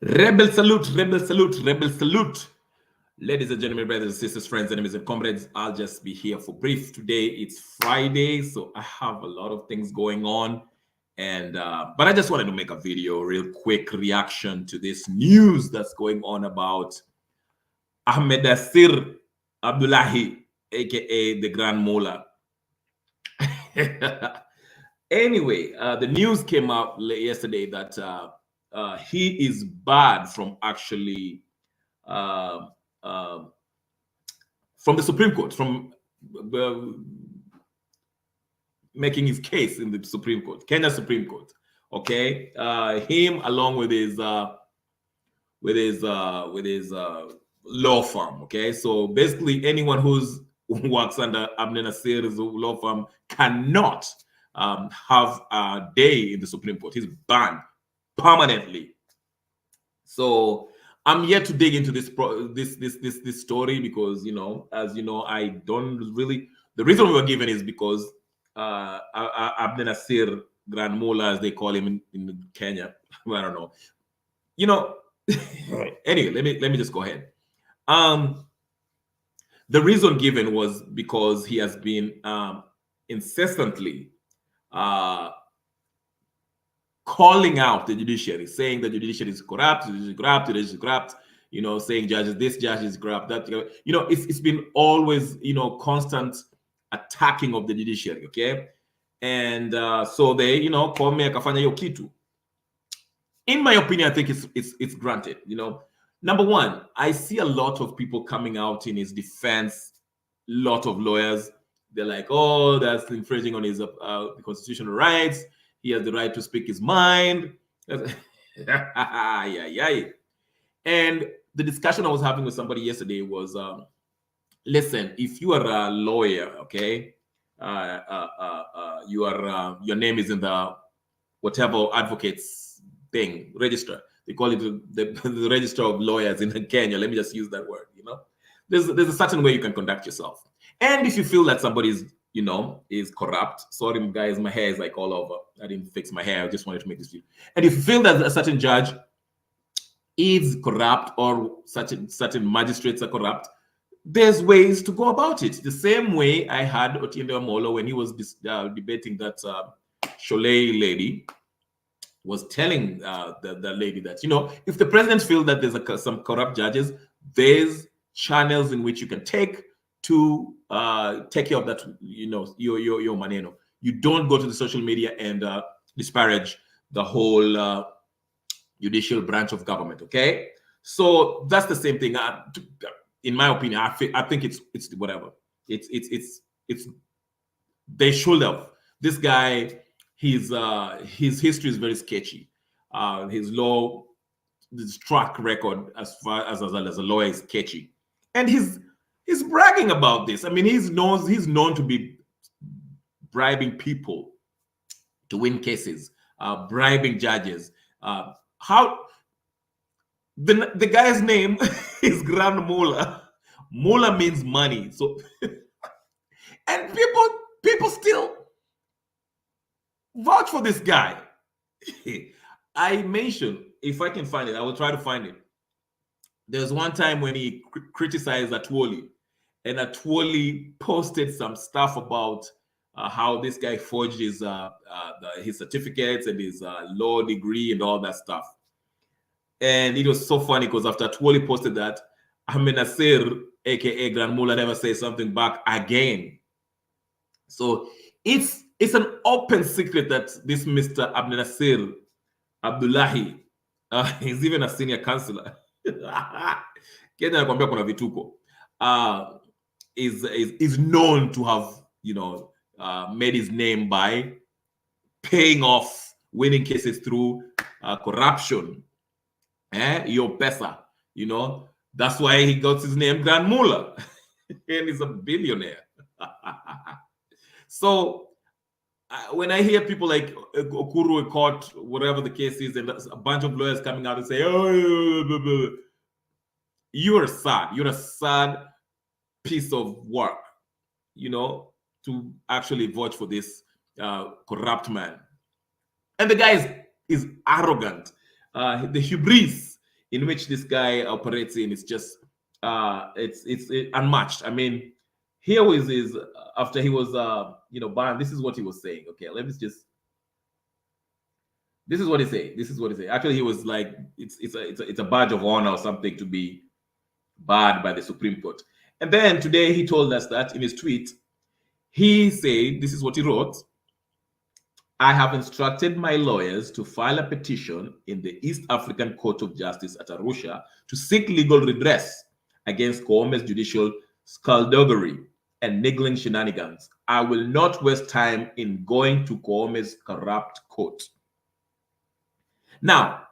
Rebel salute, rebel salute, rebel salute. Ladies and gentlemen, brothers and sisters, friends, enemies, and comrades, I'll just be here for brief. Today it's Friday, so I have a lot of things going on. But I just wanted to make a video, real quick reaction to this news that's going on about Ahmednasir Abdullahi, aka the Grand Mola. Anyway, the news came out yesterday that he is barred from actually uh, uh, from the Supreme Court, from uh, making his case in the Supreme Court, Kenya Supreme Court. Okay, him along with his law firm. Okay, so basically anyone who's works under Ahmednasir's law firm cannot have a day in the Supreme Court. He's banned permanently. So I'm yet to dig into this story because, as you know, I don't really. The reason we were given is because Ahmednasir Grand Mola, as they call him in Kenya. I don't know. Anyway, let me just go ahead. The reason given was because he has been incessantly calling out the judiciary, saying the judiciary is corrupt, saying judges, this judge is corrupt, that, it's been always, constant attacking of the judiciary, okay? And so they, call me akafanya hiyo kitu. In my opinion, I think it's granted, Number one, I see a lot of people coming out in his defense, lot of lawyers. They're like, oh, that's infringing on his constitutional rights. He has the right to speak his mind. And the discussion I was having with somebody yesterday was, listen, if you are a lawyer, okay, your name is in the whatever advocates thing, register. They call it the register of lawyers in Kenya. Let me just use that word, There's a certain way you can conduct yourself. And if you feel that somebody is, is corrupt, sorry guys, my hair is like all over. I didn't fix my hair. I just wanted to make this video. And if you feel that a certain judge is corrupt or certain magistrates are corrupt, there's ways to go about it. The same way I had Otiende Amolo when he was debating that Sholei lady, was telling the lady that, if the president feels that there's some corrupt judges, there's channels in which you can take to take care of that, your maneno. You don't go to the social media and disparage the whole judicial branch of government, okay? So that's the same thing. In my opinion, I think it's whatever. It's they should have. This guy, his history is very sketchy. His track record as far as a lawyer is sketchy, and he's bragging about this. I mean, he's known to be bribing people to win cases, bribing judges. How the guy's name is Grand Mola. Mola means money. So, and people still vouch for this guy. I mentioned, if I can find it, I will try to find it. There's one time when he criticized Atwoli, and Atwoli posted some stuff about how this guy forged his certificates and his law degree and all that stuff. And it was so funny because after Atwoli posted that, Ahmednasir, aka Grand Mola, never says something back again. So it's an open secret that this Mr. Ahmednasir Abdullahi, he's even a senior counselor. Kenya nakwambia kuna vituko. Is known to have made his name by paying off winning cases through corruption. Your pesa, that's why he got his name Grand Mola, and he's a billionaire. So when I hear people like Okuru Court, whatever the case is, and a bunch of lawyers coming out and say, "Oh, blah, blah, blah," you're sad. You're a sad piece of work, to actually vote for this corrupt man. And the guy is arrogant. The hubris in which this guy operates in is just it's unmatched. I mean, here is after he was banned. This is what he was saying. Okay, let me just. This is what he said. This is what he said. Actually, he was like, it's a badge of honor or something to be barred by the Supreme Court. And then today he told us that in his tweet, he said, this is what he wrote: I have instructed my lawyers to file a petition in the East African Court of Justice at Arusha to seek legal redress against Kouame's judicial skullduggery and niggling shenanigans. I will not waste time in going to Kouame's corrupt court. Now,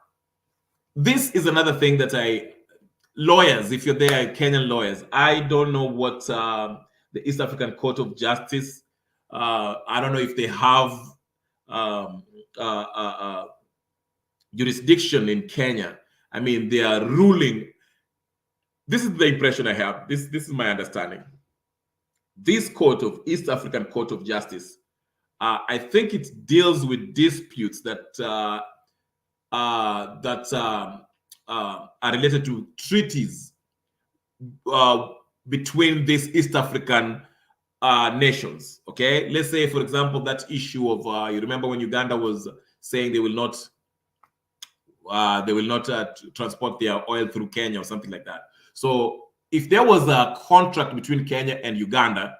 this is another thing that lawyers, if you're there, Kenyan lawyers, I don't know what the East African Court of Justice, I don't know if they have jurisdiction in Kenya. I mean, they are ruling. This is the impression I have. This is my understanding. This court of East African Court of Justice, I think it deals with disputes that are related to treaties between these East African nations. Okay, let's say, for example, that issue of you remember when Uganda was saying they will not transport their oil through Kenya or something like that. So if there was a contract between Kenya and Uganda,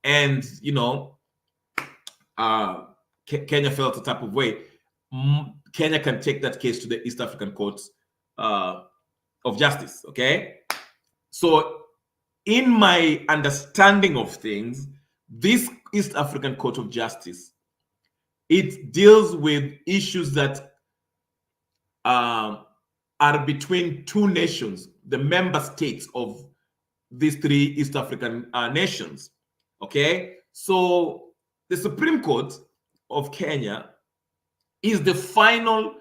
and Kenya felt a type of way, Kenya can take that case to the East African Court of Justice. Okay, so in my understanding of things, this East African Court of Justice, it deals with issues that are between two nations, the member states of these three East African nations. Okay, so the Supreme Court of Kenya is the final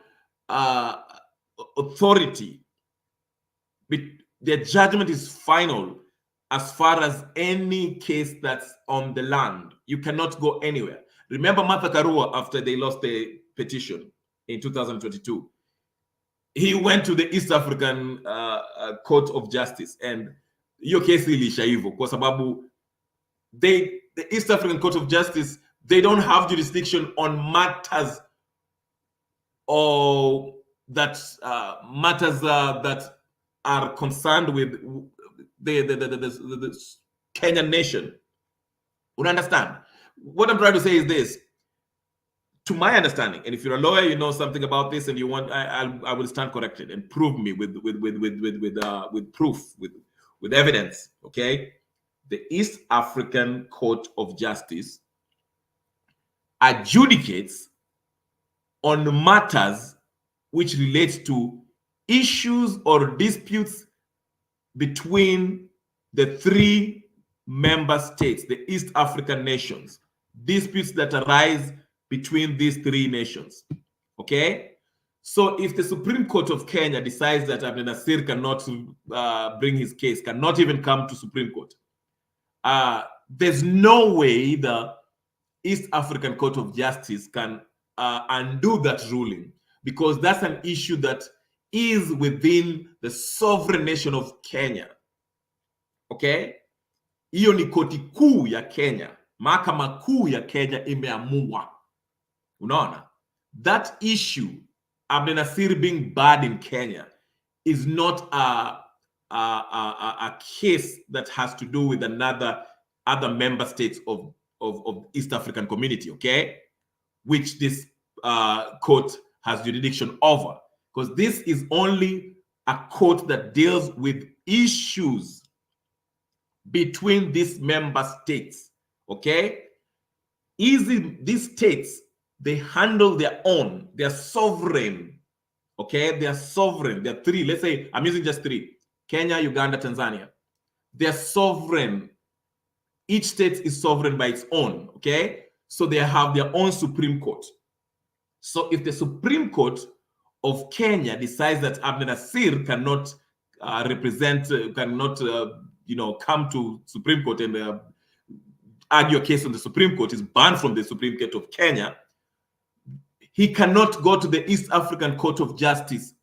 authority. Their judgment is final as far as any case that's on the land. You cannot go anywhere. Remember Martha Karua, after they lost the petition in 2022, he went to the East African Court of Justice, and hiyo kesi ilisha hivyo kwa sababu the East African Court of Justice, they don't have jurisdiction on matters or that matters that are concerned with the Kenyan nation. You understand? What I'm trying to say is this: to my understanding, and if you're a lawyer, you know something about this, and you want, I will stand corrected and prove me with proof, with evidence. Okay, the East African Court of Justice adjudicates on matters which relate to issues or disputes between the three member states, the East African nations, disputes that arise between these three nations. Okay, so if the Supreme Court of Kenya decides that Ahmednasir cannot bring his case, cannot even come to Supreme Court, there's no way the East African Court of Justice can undo that ruling, because that's an issue that is within the sovereign nation of Kenya. Okay, hiyo ni koti kuu ya Kenya, mahakama kuu ya Kenya imeamua. Unaona, that issue, Ahmednasir being bad in Kenya, is not a case that has to do with other member states of East African community. Okay, which this court has jurisdiction over, because this is only a court that deals with issues between these member states. Okay, these states, they handle their own, they're sovereign. Okay, they're sovereign. They're three, let's say I'm using just three: Kenya, Uganda, Tanzania. They're sovereign. Each state is sovereign by its own. Okay, so they have their own Supreme Court. So if the Supreme Court of Kenya decides that Ahmednasir cannot come to Supreme Court and argue a case on the Supreme Court, is banned from the Supreme Court of Kenya, he cannot go to the East African Court of Justice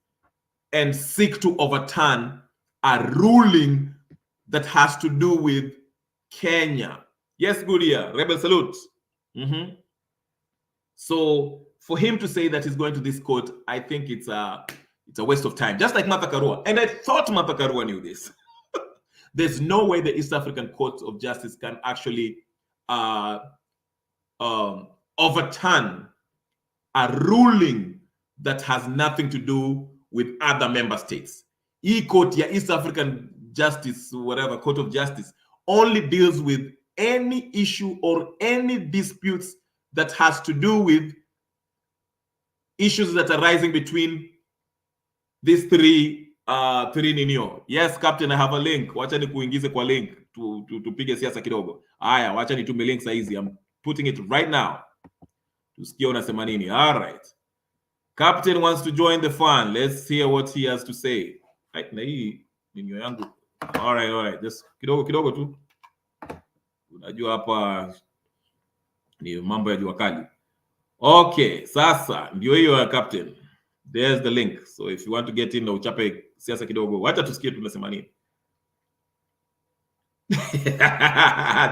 and seek to overturn a ruling that has to do with Kenya. Yes, good year. Rebel salute. So for him to say that he's going to this court, I think it's a waste of time. Just like Martha Karua. And I thought Martha Karua knew this. There's no way the East African Court of Justice can actually overturn a ruling that has nothing to do with other member states. E-court, yeah, East African Justice, whatever, Court of Justice, only deals with any issue or any disputes that has to do with issues that are rising between these three ninio. Yes, Captain, I have a link. Wacha ni kuingize kwa link tupige siasa kidogo. Aya, wacha nitume link saizi. I'm putting it right now. Tusikie unasema nini. All right. Captain wants to join the fun. Let's hear what he has to say. Right, na hii ninio yangu. All right. Just kidogo tu. Unajua hapa ni mambo ya jua kali. Okay, sasa ndio hiyo Captain. There's the link. So if you want to get in na uchape siasa kidogo, wacha tusikie tunasema nini.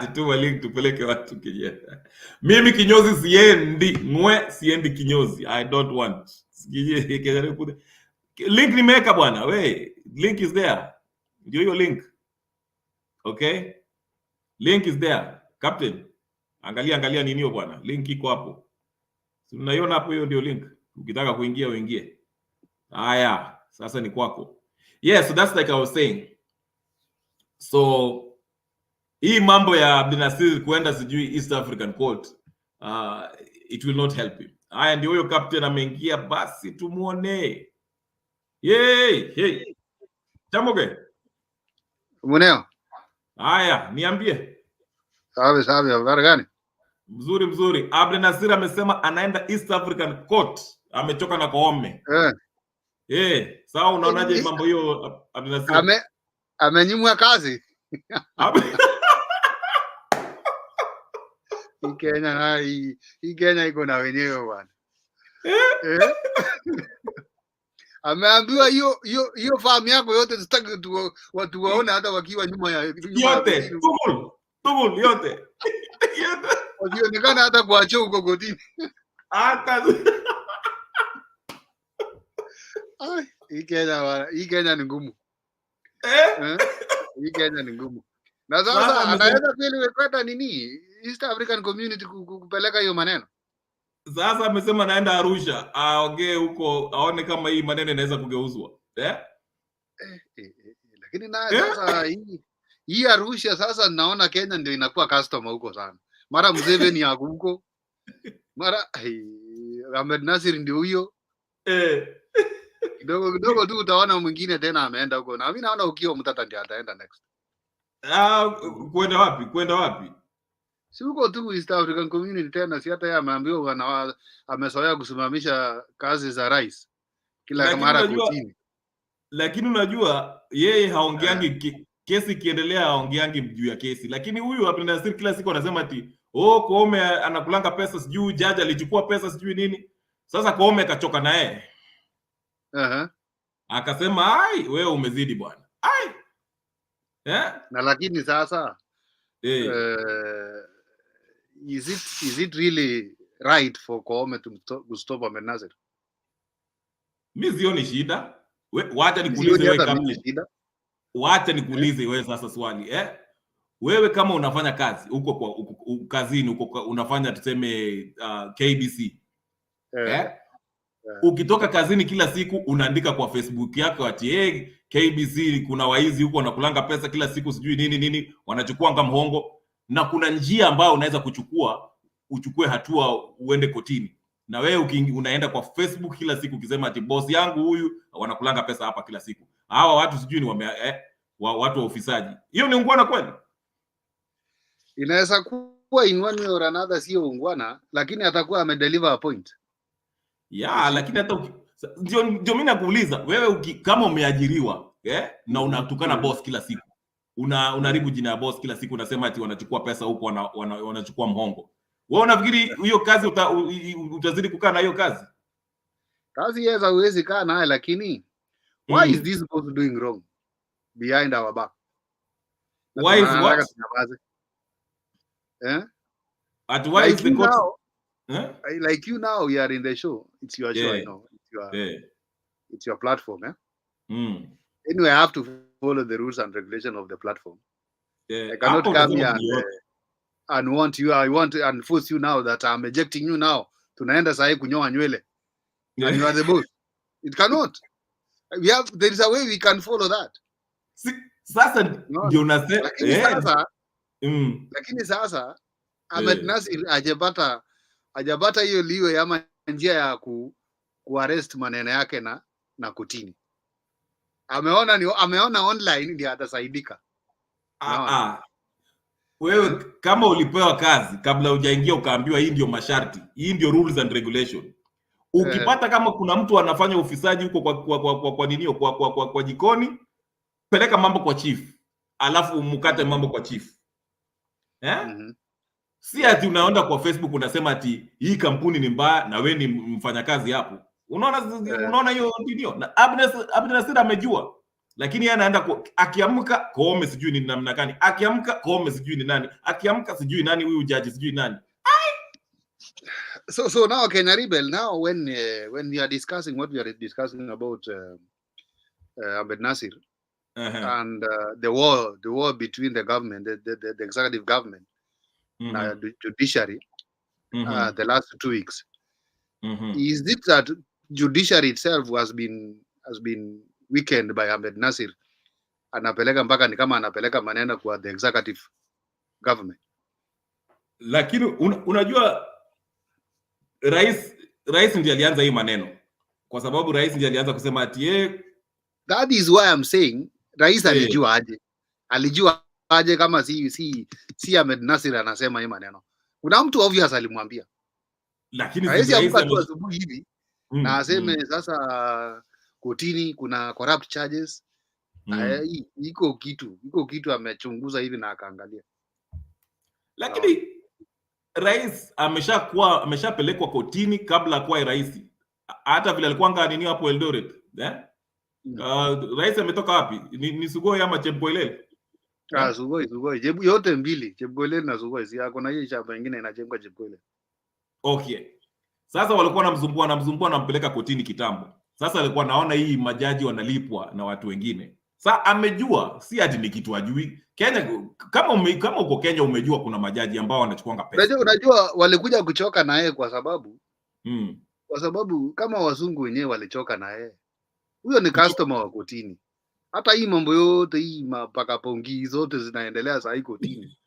Tutuma link tupeleke watu Kenya. Mimi kinyozi siendi kinyozi. I don't want. Link nimeweka bwana. We, link is there. Ndio hiyo link. Okay? Link is there. Captain, angalia nini hiyo bwana. Link iko hapo. Si unaiona hapo, hiyo ndio link. Ukitaka kuingia uingie. Haya, sasa ni kwako. Yeah, so that's like I was saying. So hii mambo ya Abdullahi kuenda sijui East African Court, it will not help him. Haya, ndio huyo Captain ameingia, basi tumuone. Hey. Chamoge. Muneo. Haya, niambie. Sawa, habari gani? Mzuri. Ahmednasir amesema anaenda East African Court. Amechoka na Koome. Sawa, unaonaje mambo hiyo Ahmednasir? Amenyimwa kazi. Hii Kenya iko na wenyewe bwana. Ameambiwa hiyo farm yako yote sitaki watu waone hata wakiwa nyuma ya yote. Tumul yote. Wakionekana hata kuacha huko kotini. Hata hii Kenya ni ngumu. Hii Kenya ni ngumu. Na sasa anaweza kweli kwenda nini East African Community kupeleka hiyo maneno. Sasa amesema naenda Arusha, aongee huko aone kama hii maneno inaweza kugeuzwa. Lakini na sasa hii Arusha sasa naona Kenya ndio inakuwa customer huko sana. Mara Museveni yako huko. Mara Ahmednasir ndio huyo. Kidogo tu utaona mwingine tena ameenda huko. Na mimi naona ukio mtata ndio ataenda next. Kwenda wapi? Si huko tu East African Community tena, si hata yeye ameambiwa amesoea kusimamisha kazi za rais kila mara kotini. Lakini unajua yeye haongeangi kesi kiendelea, haongeangi juu ya kesi. Lakini huyu Abdullahi kila siku anasema ati Koome anakulanga pesa, sijui jaji alichukua pesa sijui nini. Sasa Koome kachoka na yeye. Akasema wewe umezidi bwana. Na lakini sasa is it really right for Koome to stop Ahmednasir? Mimi sioni shida. Wacha nikuulize wewe kama wacha nikuulize wewe sasa swali. Wewe kama unafanya kazi huko kwa kazini huko unafanya tuseme KBC. Ukitoka kazini kila siku unaandika kwa Facebook yako ati KBC kuna waizi huko wanakulanga pesa kila siku sijui nini wanachukua ngamhongo, na kuna njia ambayo unaweza uchukue hatua uende kotini. Na wewe unaenda kwa Facebook kila siku ukisema ati boss yangu huyu wanakulanga pesa hapa kila siku. Hawa watu sijui ni watu wa ufisaji. Hiyo ni ungwana kweli? Inaweza kuwa in one way or another sio ungwana, lakini atakuwa amedeliver a point. Lakini hata ndio mimi nakuuliza wewe kama umeajiriwa na unatukana boss kila siku. Unaharibu jina ya boss kila siku, unasema ati wanachukua pesa huko wanachukua mhongo. Wewe unafikiri hiyo kazi utazidi kukaa na hiyo kazi? Kazi yaweza uwezi kaa naye, lakini Why is this boss doing wrong behind our back? Why is what? At why Like is the court? now, like you now, you are in the show. It's your show, I know. It's your platform, Anyway, I have to follow the rules and regulation of the platform. I cannot come here and want you. I want to enforce you now that I'm ejecting you now. Tunaenda sahi kunyoa nywele, and you are the boss. It cannot. There is a way we can follow that. Sasa ndio unasema lakini sasa Ahmednasir hajapata hiyo liwe ama njia ya kuarrest maneno yake na kutini. Ameona online ndio atasaidika. Wewe kama ulipewa kazi kabla hujaingia ukaambiwa hii ndio masharti, hii ndio rules and regulation. Ukipata kama kuna mtu anafanya ufisadi huko kwa jikoni, peleka mambo kwa chief, alafu mukate mambo kwa chief. Si ati unaenda kwa Facebook unasema ati hii kampuni ni mbaya na wewe ni mfanyakazi hapo. Unaona hiyo ndio. Na Abdullahi amejua. Lakini yeye anaenda akiamka Koome sijui ni namna gani. Akiamka Koome sijui ni nani. Akiamka sijui nani huyu judge sijui nani. So now Kenya Rebel, now when we are discussing what we are discussing about Ahmednasir and the war between the government, the executive government, the judiciary, the last 2 weeks, is it that judiciary itself has been weakened by Ahmednasir? Anapeleka mpaka ni kama anapeleka maneno kwa the executive government. Lakini unajua rais ndiye alianza hii maneno, kwa sababu rais ndiye alianza kusema ati that is why I'm saying rais alijua aje kama si Ahmednasir anasema hii maneno. Kuna mtu obvious alimwambia, lakini rais amka asubuhi hivi na aseme sasa kotini kuna corrupt charges. Iko kitu amechunguza hivi na akaangalia, lakini rais ameshapelekwa kotini kabla kwa rais. Hata vile alikuwa nganini hapo Eldoret, rais ametoka wapi? Ni Sugoi ama Chepkoilel? Sugoi. Yote mbili, Chepkoilel na Sugoi. Si yako na hiyo shamba nyingine inachemka Chepkoilel. Okay. Sasa walikuwa wanamzumbua nampeleka kotini kitambo. Sasa alikuwa naona hii majaji wanalipwa na watu wengine. Sasa amejua, si ati ni kitu ajui. Kenya kama uko Kenya umejua kuna majaji ambao wanachukua pesa. Unajua walikuja kuchoka na yeye kwa sababu kama wazungu wenyewe walichoka na yeye. Huyo ni customer wa kotini. Hata hii mambo yote hii mapaka pongi zote zinaendelea saa hii kotini.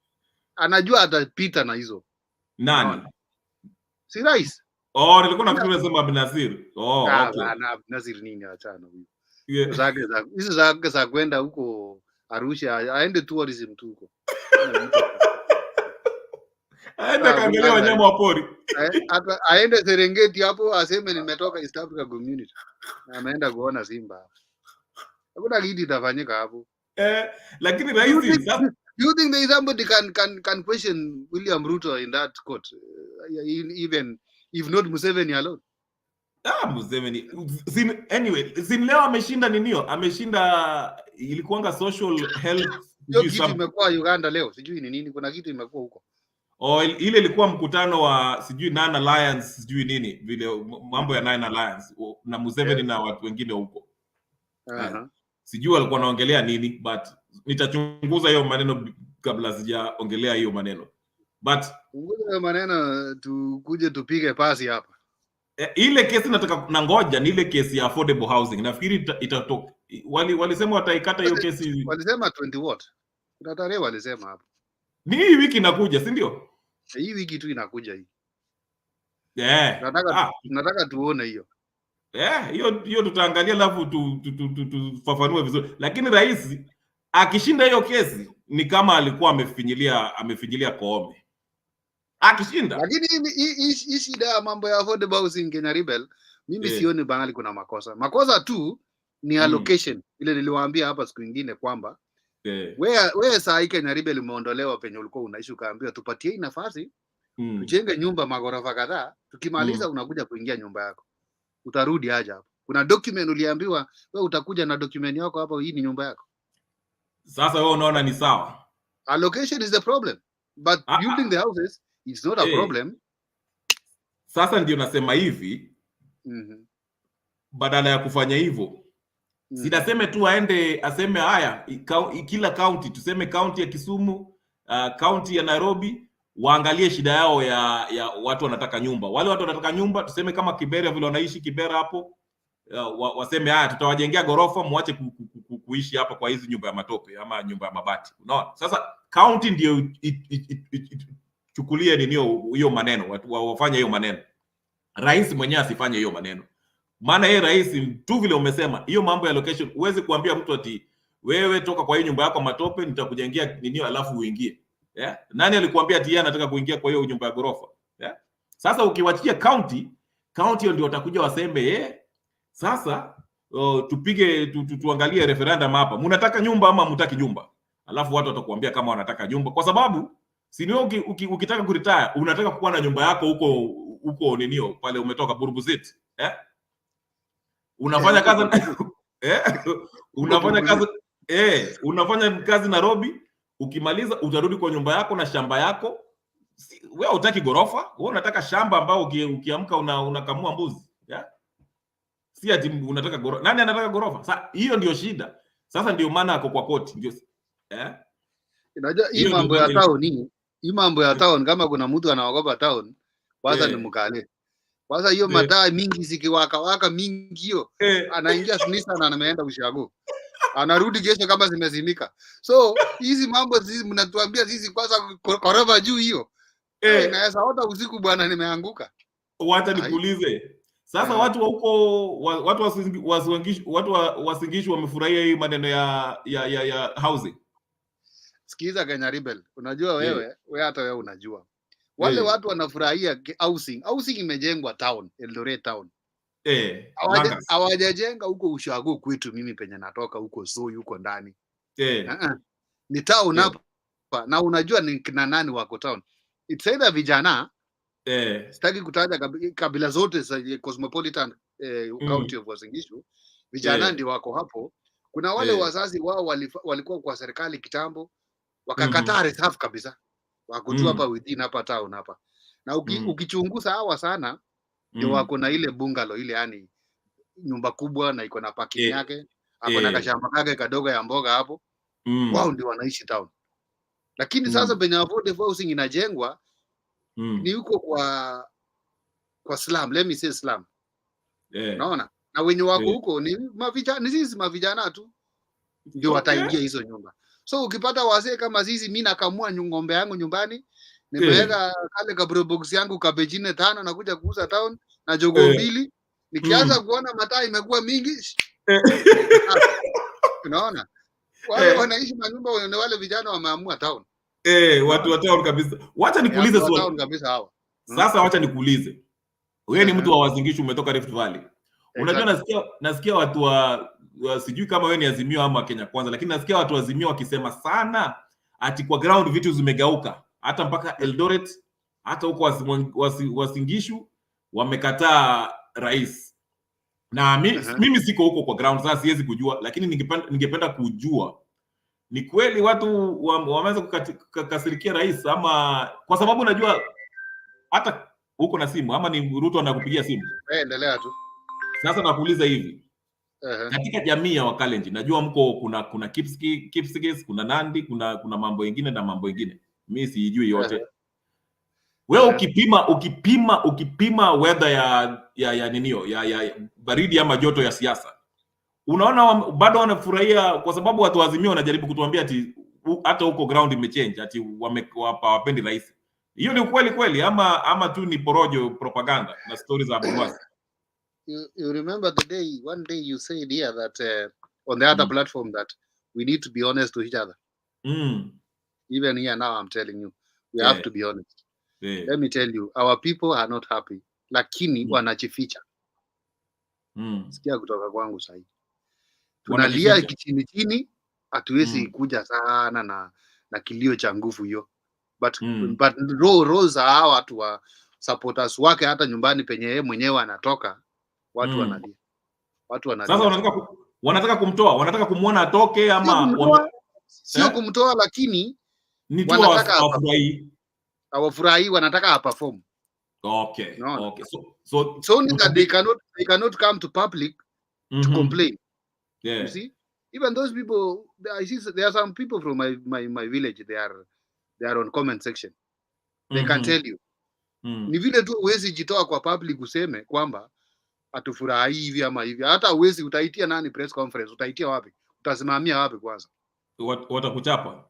Anajua atapita na hizo. Nani? Si rais. Nilikuwa nafikiri unasema Abdullahi. Okay. Abdullahi nini achana huyo. Hizo zake za kwenda huko Arusha, aende tourism tu huko. Aende kaangalia wanyama wa pori. Aende Serengeti hapo aseme nimetoka East Africa Community. Ameenda kuona simba. Hakuna kitu itafanyika hapo. Lakini rais do you think there is somebody can question William Ruto in that court, even if not Museveni alone? Museveni. Anyway, leo ameshinda ninio? Ameshinda ilikuanga social health. Hiyo kitu imekuwa Uganda leo. Sijui ni nini, kuna kitu imekuwa huko. Ile ilikuwa mkutano wa sijui Nine Alliance sijui nini vile mambo ya Nine Alliance na Museveni na watu wengine huko. Sijui walikuwa naongelea nini, but nitachunguza hiyo maneno kabla sijaongelea hiyo maneno. But hiyo maneno tukuje tupige pasi hapa. Ile kesi nataka na ngoja ni ile kesi ya affordable housing. Nafikiri itatoka. Walisema wataikata hiyo kesi. Walisema 20 what? Kuna tarehe walisema hapo. Ni hii wiki inakuja, si ndio? Hii wiki tu inakuja hii. Nataka tuone hiyo. Hiyo tutaangalia alafu tufafanue vizuri. Lakini rais akishinda hiyo kesi ni kama alikuwa amefinyilia Koome. Akishinda. Lakini hii shida ya mambo ya affordable housing Kenya Rebel, mimi sioni bangali kuna makosa. Makosa tu ni allocation. Ile niliwaambia hapa siku nyingine kwamba wewe saa hii Kenya Rebel umeondolewa penye ulikuwa unaishi ukaambiwa tupatie hii nafasi tujenge nyumba magorofa kadhaa, tukimaliza unakuja kuingia nyumba yako. Utarudi aje hapo? Kuna document uliambiwa wewe utakuja na document yako hapa, hii ni nyumba yako. Sasa wewe unaona ni sawa? Allocation is the problem, but building the houses is not a problem. Sasa ndio nasema hivi, badala ya kufanya hivyo, sinaseme tu aende aseme haya, kila county, tuseme county ya Kisumu, county ya Nairobi, waangalie shida yao ya watu wanataka nyumba. Wale watu wanataka nyumba, tuseme kama Kibera vile wanaishi Kibera hapo, waseme haya, tutawajengea gorofa, muache kuishi hapa kwa hizi nyumba ya matope ama nyumba ya mabati. Unaona? Sasa county ndio chukulie hiyo maneno, watu wafanye hiyo maneno. Rais mwenyewe asifanye hiyo maneno. Maana yeye rais tu vile umesema, hiyo mambo ya location, uweze kuambia mtu ati wewe toka kwa hiyo nyumba yako matope, nitakujengea alafu uingie. Nani alikuambia ati yeye anataka kuingia kwa hiyo nyumba ya gorofa? Sasa ukiwachia county ndio watakuja waseme sasa tupige tuangalie referendum hapa. Mnataka nyumba ama mtaki nyumba? Alafu watu watakuambia kama wanataka nyumba, kwa sababu si ni ukitaka kuretire unataka kuwa na nyumba yako huko pale umetoka Burubuzit. Unafanya kazi unafanya kazi Nairobi, ukimaliza utarudi kwa nyumba yako na shamba yako. Wewe hutaki gorofa, wewe unataka shamba ambao ukiamka unakamua mbuzi. Si ati unataka gorofa. Nani anataka gorofa? Sasa hiyo ndio shida. Sasa ndio maana ako kwa koti ndio. Unajua hii mambo ya town, kama kuna mtu anaogopa town, kwanza ni mkale. Kwanza hiyo mataa mingi zikiwaka mingi hiyo, anaingia Sunisa na anaenda ushago. Anarudi kesho kama zimezimika. So hizi mambo mnatuambia sisi kwanza korofa juu hiyo. Naweza hata usiku bwana nimeanguka. Wacha nikuulize. Sasa watu wa huko watu wasingishu wamefurahia hii maneno ya housing. Sikiza Kenya Rebel, unajua wewe hata wewe unajua. Wale watu wanafurahia housing. Housing imejengwa town, Eldoret town. Hawajajenga huko ushago kwetu, mimi penye natoka huko Zoi huko ndani. Ni town hapa. Na unajua ni kina nani wako town? It's either vijana. Sitaki kutaja kabila zote za cosmopolitan county of Uasin Gishu. Vijana ndio wako hapo. Kuna wale wazazi wao walikuwa kwa serikali kitambo, wakakataa reserve kabisa. Wako tu hapa within hapa town hapa. Na ukichunguza hawa sana ndio wako na ile bungalow ile, yani nyumba kubwa na iko na parking yake, hapo na kashamba kake kadogo ya mboga hapo. Wao ndio wanaishi town. Lakini sasa penye affordable housing inajengwa ni huko kwa slum, let me say slum. Unaona? Na wenye wako huko ni mavijana tu ndio wataingia hizo nyumba. So ukipata wazee kama sisi, mimi nakamua ng'ombe yangu nyumbani, nimeweka kale kabro box yangu kabejine 5 na kuja kuuza town na jogo 2, nikianza kuona mataa imekuwa mingi. Unaona? Wale wanaishi manyumba, wale vijana wameamua town. Watu wa town kabisa. Wacha nikuulize swali. Town kabisa hawa. Sasa wacha nikuulize. Wewe ni mtu wa Uasin Gishu, umetoka Rift Valley. Unajua nasikia watu wa sijui kama wewe ni Azimio ama Kenya Kwanza, lakini nasikia watu wa Azimio wakisema sana ati kwa ground vitu zimegeuka. Hata mpaka Eldoret, hata huko Uasin Gishu wamekataa rais. Na mimi siko huko kwa ground, sasa siwezi kujua, lakini ningependa kujua ni kweli watu wameanza kukasirikia rais, ama kwa sababu najua hata huko na simu, ama ni Ruto anakupigia simu. Endelea tu. Sasa nakuuliza hivi. Katika jamii ya Wakalenjin najua mko kuna Kipsigis, kuna Nandi, kuna mambo mengine na mambo mengine. Mimi sijui yote. Wewe ukipima weather ya ninio ya baridi ama joto ya siasa, unaona bado wanafurahia, kwa sababu watu wazimio wanajaribu kutuambia ati hata huko ground imechange, ati wapendi rais. Hiyo ni ukweli kweli ama tu ni porojo, propaganda na stories za Abdullahi? You remember one day you said here that on the other platform that we need to be honest to each other. Even here now I'm telling you, we have to be honest. Let me tell you, our people are not happy, lakini wanajificha. Sikia kutoka kwangu sasa. Tunalia kichini, hatuwezi kuja sana na kilio cha nguvu hiyo. But Rose hawa watu wa supporters wake hata nyumbani penye yeye mwenyewe anatoka, watu wanalia. Watu sasa wanataka kumtoa, wanataka kumuona atoke ama sio kumtoa, lakini ni tu hawafurahi, wanataka perform. Okay. No. Okay. So it's only that they cannot come to public to complain. Yeah. You see, even those people, I see there are some people from my village. They are on comment section. They can tell you. Ni vile tu uwezi jitoa kwa public useme kwamba atufurahi hivi ama hivi. Hata uwezi, utaitia nani press conference? Utaitia wapi? Utasimamia wapi kwanza? Watakuchapa.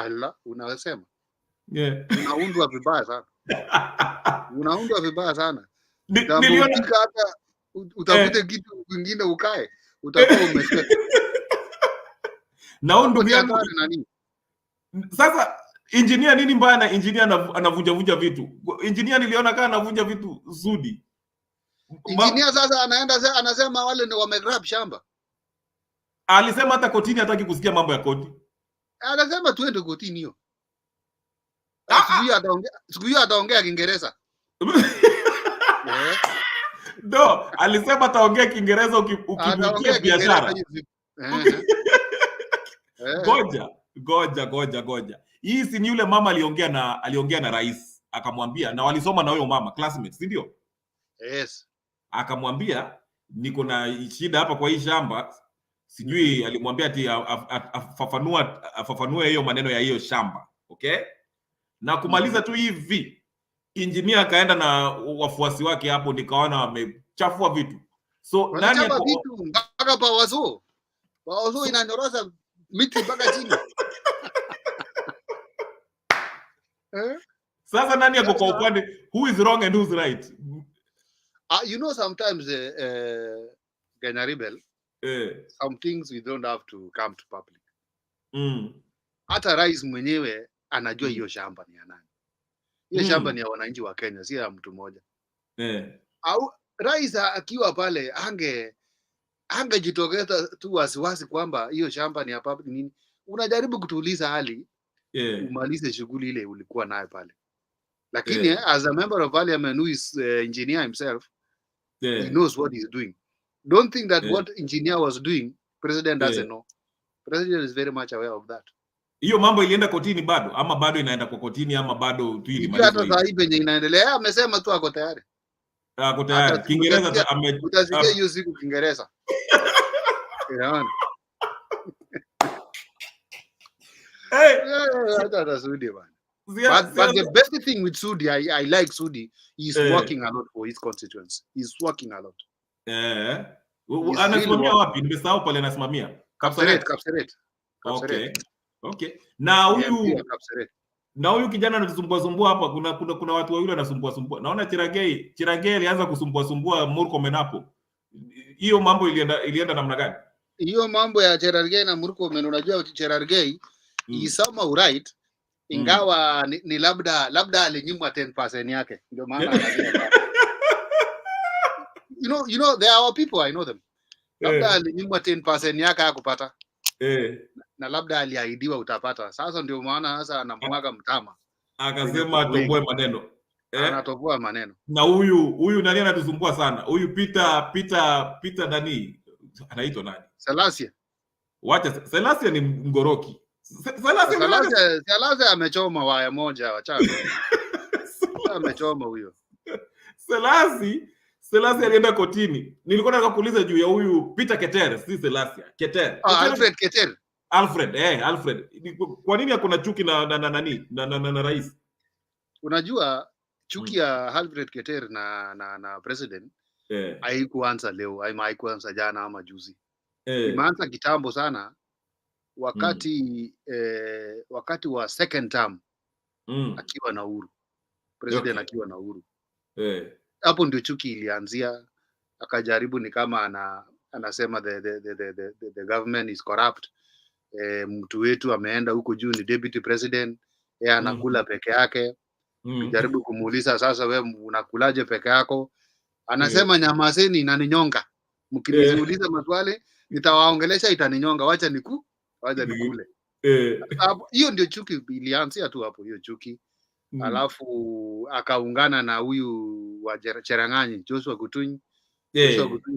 La, unasema. Yeah. Unaundwa vibaya sana. Unaundwa vibaya sana. Niliona hata utafute kitu kingine ukae. Utakuwa umesema. Na ndugu yangu nani? Sasa engineer nini mbaya na engineer anavunja vitu? Engineer niliona kama anavunja vitu zudi. Engineer sasa anaenda anasema wale ndio wamegrab shamba. Alisema hata kotini hataki kusikia mambo ya koti. Anasema tuende kotini hiyo. Siku hiyo ataongea Kiingereza. No, alisema ataongea Kiingereza ukivutia biashara. Goja. Hii si ni yule mama aliongea na rais, akamwambia, na walisoma na huyo mama classmates, si ndio? Yes. Akamwambia niko na shida hapa kwa hii shamba. Sijui alimwambia ati afafanue hiyo maneno ya hiyo shamba. Okay? Na kumaliza tu hivi, engineer akaenda na wafuasi wake hapo, nikaona wamechafua vitu. So nani vitu mpaka Pawazo inanyorosa miti mpaka chini. Sasa nani yako kwa upande, who is wrong and who is right? You know, sometimes Kenya Rebel, some things we don't have to come to public. Hata rais mwenyewe anajua hiyo shamba ni ya nani. Hiyo shamba ni ya wananchi wa Kenya, si ya mtu mmoja. Au rais akiwa pale angejitokeza tu wasiwasi kwamba hiyo shamba ni ya public nini. Unajaribu kutuliza hali, umalize shughuli ile ulikuwa nayo pale. Lakini as a member of parliament who is engineer himself, he knows what he's doing. Don't think that what engineer was doing, president doesn't know. President is very much aware of that. Hiyo mambo ilienda kotini bado ama bado inaenda kwa kotini ama bado tu ilimalizwa? Hata sasa hivi penye inaendelea, amesema tu ako tayari. Ako tayari. Kiingereza utasikia hiyo siku Kiingereza. Unaona? Hata Sudi bwana. But the best thing with Sudi, I like Sudi, he's working a lot for his constituents. He's working a lot. Anasimamia wapi? Nimesahau pale anasimamia. Kapseret. Okay. Na huyu kijana anatusumbua hapa, kuna watu wawili wanasumbua. Naona Cherargei alianza kusumbua Murkomen hapo. Hiyo mambo ilienda namna gani? Hiyo mambo ya Cherargei na Murkomen, unajua Cherargei is somehow right, ingawa ni labda alinyimwa 10% yake. Ndio maana you know there are people, I know them. Labda alinyimwa 10% yake hakupata. Na labda aliahidiwa utapata. Sasa ndio maana sasa anamwaga mtama. Akasema atoboe maneno. Anatoboa maneno. Na huyu nani anatusumbua sana? Huyu Peter nani? Anaitwa nani? Selassie. Wacha Selassie ni mgoroki. Selassie amechoma waya moja wachana. Amechoma huyo. Selassie alienda kotini. Nilikuwa nataka kuuliza juu ya huyu Peter Keter, si Selassie. Keter. Alfred Keter. Alfred. Kwa nini hakuna chuki na rais? Unajua chuki ya Alfred Keter na president haikuanza leo, ama haikuanza jana ama juzi. Imeanza kitambo sana wakati wa second term akiwa na Uhuru. President akiwa na Uhuru. Hapo ndio chuki ilianzia. Akajaribu ni kama anasema the government is corrupt. Mtu wetu ameenda huko juu ni deputy president, yeye anakula peke yake. Jaribu kumuuliza sasa, wewe unakulaje peke yako? Anasema nyamazeni na ninyonga. Mkiniuliza maswali nitawaongelesha, itaninyonga, wacha nikule. Hiyo ndio chuki ilianzia tu hapo, hiyo chuki. Alafu akaungana na huyu wa Cherang'anyi Joshua Kutuny,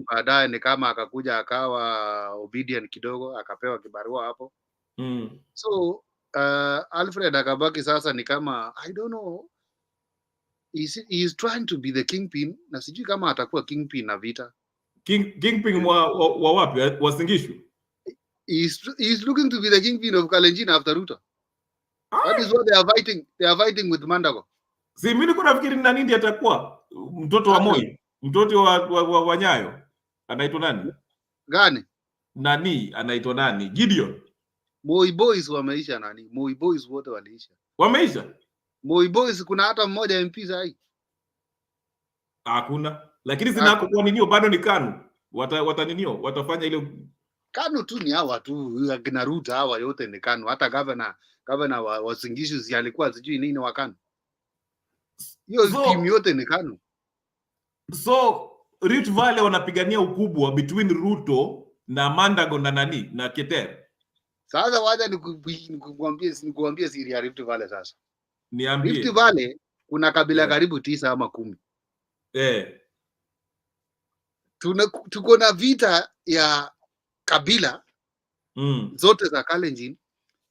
Baadaye ni kama akakuja akawa obedient kidogo, akapewa kibarua hapo. So Alfred akabaki sasa ni kama I don't know, he is trying to be the kingpin, na sijui kama atakuwa kingpin na vita. Kingpin wa wapi? Wasingishu? He is looking to be the kingpin of Kalenjin after Ruto. That is what they are fighting with Mandago. Si mimi niko nafikiri nani ndiye atakuwa mtoto wa Moi, mtoto wa Nyayo. Anaitwa nani? Gani? Nani anaitwa nani? Gideon. Moi boys wameisha nani? Moi boys wote waliisha. Wameisha? Moi boys kuna hata mmoja MP sahi. Hakuna. Lakini zinako kwa ninio bado ni KANU. Wataninio, watafanya ile KANU tu ni hawa tu, akina Ruto hawa yote ni KANU. Hata governor wa Singishu si alikuwa sijui nini wa KANU. Hiyo team yote ni KANU. So Rift Valley wanapigania ukubwa between Ruto na Mandago na nani na Keter. Sasa wacha nikuambie siri ya Rift Valley sasa. Niambie. Rift Valley kuna kabila karibu 9 ama 10. Tuko na vita ya kabila zote za Kalenjin.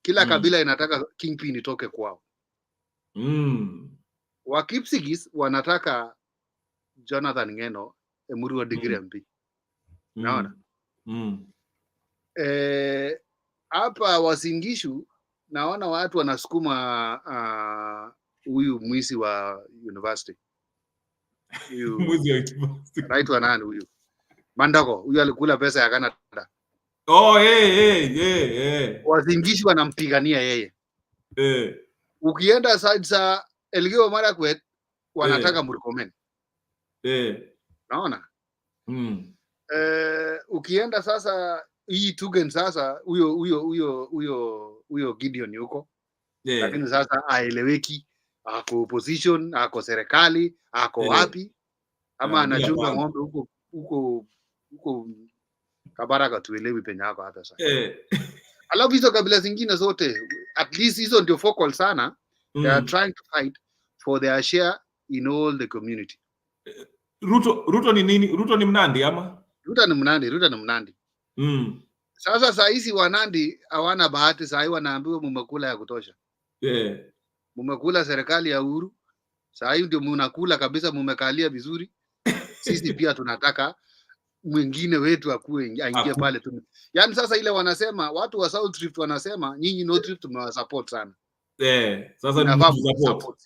Kila kabila inataka kingpin itoke kwao. Wa Kipsigis wanataka Jonathan Ngeno Emuru wa degree MP. Naona? Hapa Wasingishu naona watu wanasukuma huyu mwisi wa university. Mwisi wa university. Anaitwa nani huyu? Mandago, huyu alikula pesa ya Canada. Wasingishu wanampigania yeye. Ukienda side za Elgeyo Marakwet wanataka Murkomen. Naona? Ukienda sasa hii Tugen sasa huyo Gideon yuko. Lakini sasa aeleweki, ako opposition, ako serikali, ako wapi? Ama anachunga ng'ombe huko Kabaraka, tuelewi penye yako hata sasa. Alafu hizo kabila zingine zote at least hizo ndio focal sana. They are trying to fight for their share in all the community. Ruto ni nini? Ruto ni Mnandi ama? Ruto ni Mnandi. Sasa saa hizi Wanandi hawana bahati, saa hii wanaambiwa mmekula ya kutosha. Mmekula serikali ya Uhuru. Saa hii ndio mnakula kabisa, mmekalia vizuri. Sisi pia tunataka mwingine wetu aingie pale tu. Yaani sasa ile wanasema watu wa South Rift wanasema nyinyi North Rift tumewasupport sana. Sasa ni support.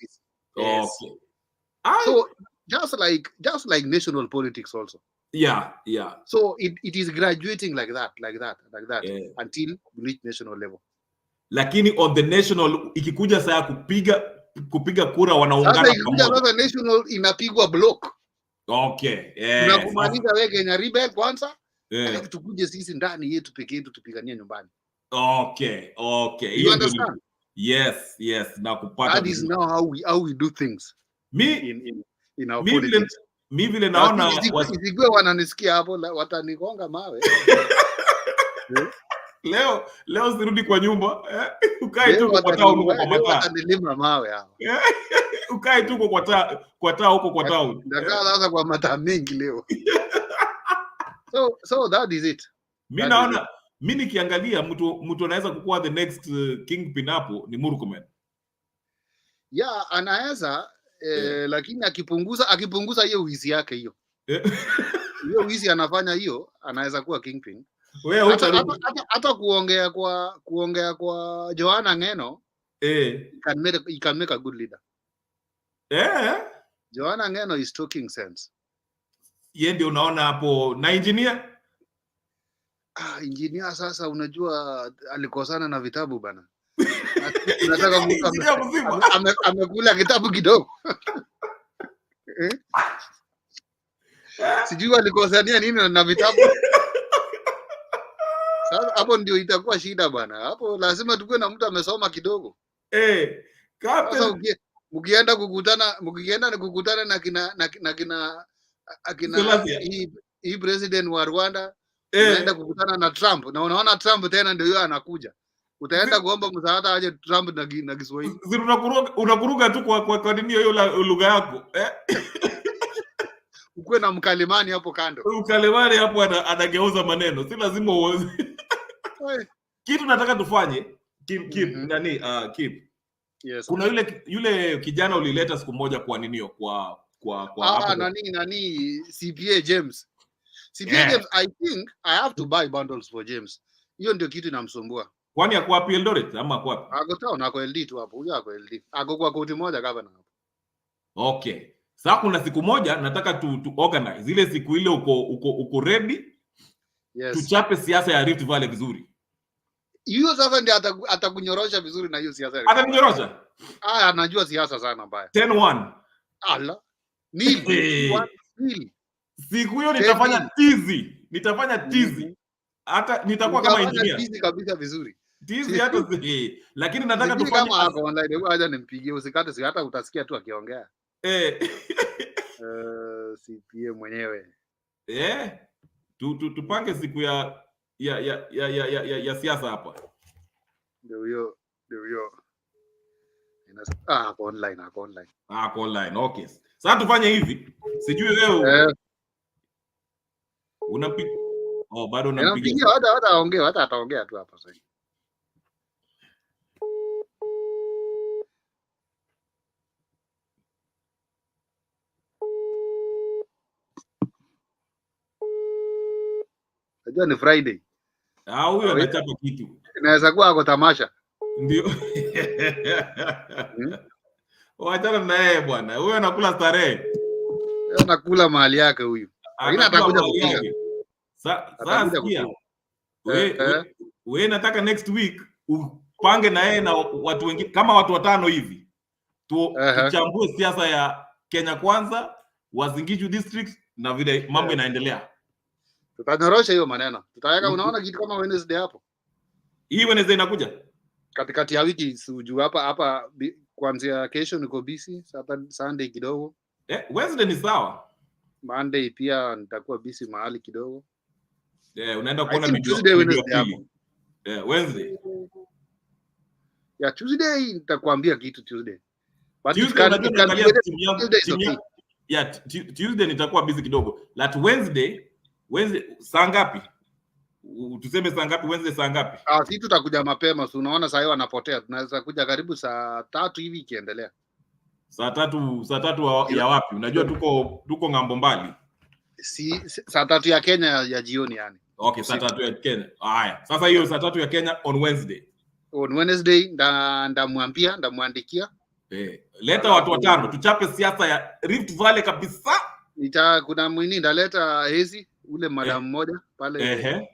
Yes. Okay. So just like national politics also. Yeah. So it is graduating like that until we reach national level. Lakini on the national ikikuja saa kupiga kura wanaungana pamoja. Sasa national inapigwa block. Okay. Tunakumaliza wewe Kenya rebel kwanza. Alafu tukuje sisi ndani yetu pekee yetu tupigania nyumbani. Okay. You understand? Yes. Na kupata. That is now how we do things. In our politics. Mimi vile naona isigwe wananisikia hapo watanigonga mawe. Leo sirudi kwa nyumba. Ukae tu kwa town huko kwa mataa. Watanilima mawe hao. Ukae tu kwa taa huko kwa town. Ndakaa sasa kwa mataa mengi leo. So that is it. Mimi naona mimi nikiangalia mtu anaweza kukuwa the next kingpin hapo ni Murkomen. Yeah, anaweza lakini akipunguza hiyo wizi yake hiyo. Hiyo wizi anafanya hiyo, anaweza kuwa kingpin. Wewe hata kuongea kwa Joanna Ngeno he can make a good leader. Joanna Ngeno is talking sense. Yeye ndio unaona hapo na engineer? Engineer sasa unajua alikosana na vitabu bana. Unataka mtu amekula kitabu kidogo. Sijui alikosania nini na vitabu. Sasa hapo ndio itakuwa shida bwana. Hapo lazima tukue na mtu amesoma kidogo. Sasa mkienda kukutana na kina hii president wa Rwanda, unaenda kukutana na Trump na unaona Trump tena ndio yeye anakuja. Utaenda kuomba msaada aje Trump na Kiswahili. Unakuruga tu kwa nini hiyo lugha yako? Ukuwe na mkalimani hapo kando. Mkalimani hapo anageuza maneno. Si lazima uoze. Kitu nataka tufanye keep keep. Yes. Kuna yule kijana ulileta siku moja kwa ninio kwa nani CPA James. CPA James, I think I have to buy bundles for James. Hiyo ndio kitu inamsumbua. Kwani ako wapi Eldoret ama ako wapi? Ako town, ako LD tu hapo. Huyo ako LD. Ako kwa koti moja governor hapo. Okay. Sasa kuna siku moja nataka tu organize. Ile siku ile uko ready? Yes. Tuchape siasa ya Rift Valley vizuri. Hiyo sasa ndio atakunyorosha vizuri na hiyo siasa. Atakunyorosha? Anajua siasa sana mbaya. 10-1. Ala. Nili. Siku hiyo nitafanya tizi. Hata nitakuwa kama engineer. Tizi kabisa vizuri. Tizi hata lakini nataka tufanye kama hapo online. Hebu aje nimpigie usikate si hata utasikia tu akiongea. CPA mwenyewe. Tupange siku ya siasa hapa. Ndio hiyo. Ako online. Ako online. Okay. Sasa tufanye hivi. Sijui wewe unapiga. Bado unampigia. Hata ataongea tu hapa sasa. Najua ni Friday. Huyo anachapa kitu. Inaweza kuwa ako tamasha. Ndio. Waachana na yeye bwana. Huyo anakula starehe. Anakula mahali yake huyu. Lakini atakuja kupiga. Sasa sikia. Wewe nataka next week upange na yeye na watu wengine kama watu 5 hivi. Tuchambue siasa ya Kenya Kwanza, Wazingishu district na vile mambo inaendelea. Tutanyorosha hiyo maneno. Tutaweka unaona kitu kama Wednesday hapo. Hii Wednesday inakuja? Katikati ya wiki siju hapa kuanzia kesho niko busy, Sunday kidogo. Wednesday ni sawa. Monday pia nitakuwa busy mahali kidogo. Unaenda kuona video hapo. Wednesday. Tuesday nitakwambia kitu Tuesday. But Tuesday nitakuwa busy kidogo. Wednesday saa ngapi? Tuseme saa ngapi Wednesday saa ngapi? Sisi tutakuja mapema, so unaona saa hiyo wanapotea. Tunaweza kuja karibu saa 3 hivi ikiendelea. Saa tatu ya wapi? Unajua tuko ngambo mbali. Saa 3 ya Kenya ya jioni yani. Okay, saa 3 ya Kenya. Haya. Sasa hiyo saa 3 ya Kenya on Wednesday. On Wednesday ndamwandikia. Leta watu 5 tuchape siasa ya Rift Valley kabisa. Kuna mwini ndaleta Hezi ule madam mmoja pale.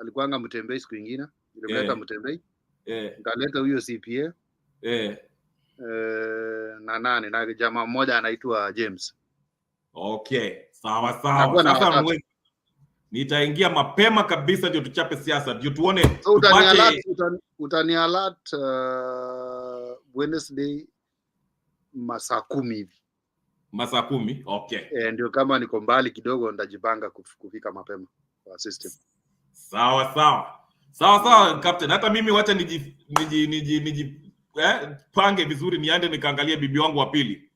Alikuanga Mtembei siku nyingine. Nilimleta Mtembei. Ndaleta huyo CPA. Na jamaa mmoja anaitwa James. Okay, sawa. Sasa nitaingia mapema kabisa ndio tuchape siasa ndio tuone. So utani alert Wednesday masaa 10 hivi. Masaa 10? Okay. Ndio kama niko mbali kidogo ndajipanga kufika mapema kwa system. Sawa captain. Hata mimi wacha pange vizuri niende nikaangalia bibi wangu wa pili.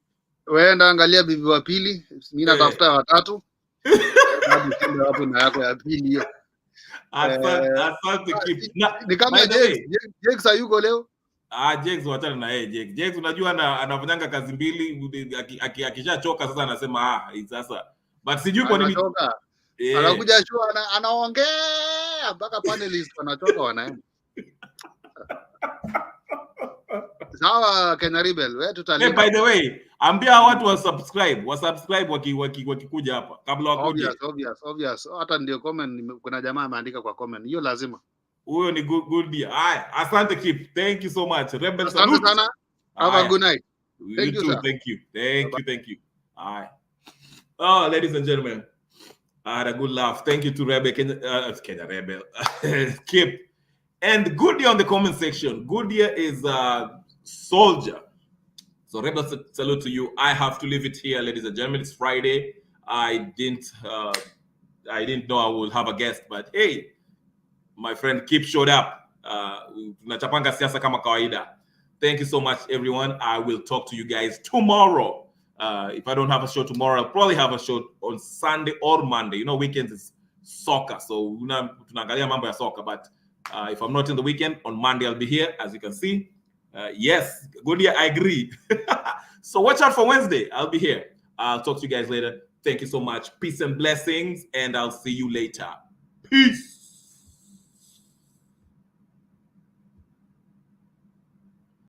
Wewe angalia bibi wa pili, mimi natafuta watatu. Hapo na yako ya pili hiyo. Asante keep. Ni kama Jex hayuko leo. Jex watana na yeye. Jex unajua anafanyanga kazi mbili akishachoka sasa anasema sasa. But sijui kwa nini anakuja show anaongea mpaka panelist wanachoka wanaenda. Sawa Kenya Rebel, wewe tutalinda. By the way, ambia watu wasubscribe wakikuja hapa kabla wakuje. Obvious. Hata ndio comment kuna jamaa ameandika kwa comment. Hiyo lazima. Huyo ni good deal. Asante Kip. Thank you so much. Rebel salute. Asante sana. Have a good night. Thank you. Thank you. Oh, ladies and gentlemen, I had a good laugh. Thank you to Rebel Kenya Rebel. Kip. And Goodyear on the comment section. Goodyear is a soldier. So Rebel salute to you. I have to leave it here, ladies and gentlemen. It's Friday. I didn't know I would have a guest, but hey, my friend Kip showed up. Tunachapanga siasa kama kawaida. Thank you so much, everyone. I will talk to you guys tomorrow. If I don't have a show tomorrow, I'll probably have a show on Sunday or Monday. You know, weekends is soccer, so tunaangalia mambo ya soccer. But if I'm not in the weekend, on Monday I'll be here, as you can see. Yes, good year, I agree. So watch out for Wednesday. I'll be here. I'll talk to you guys later. Thank you so much. Peace and blessings, and I'll see you later. Peace.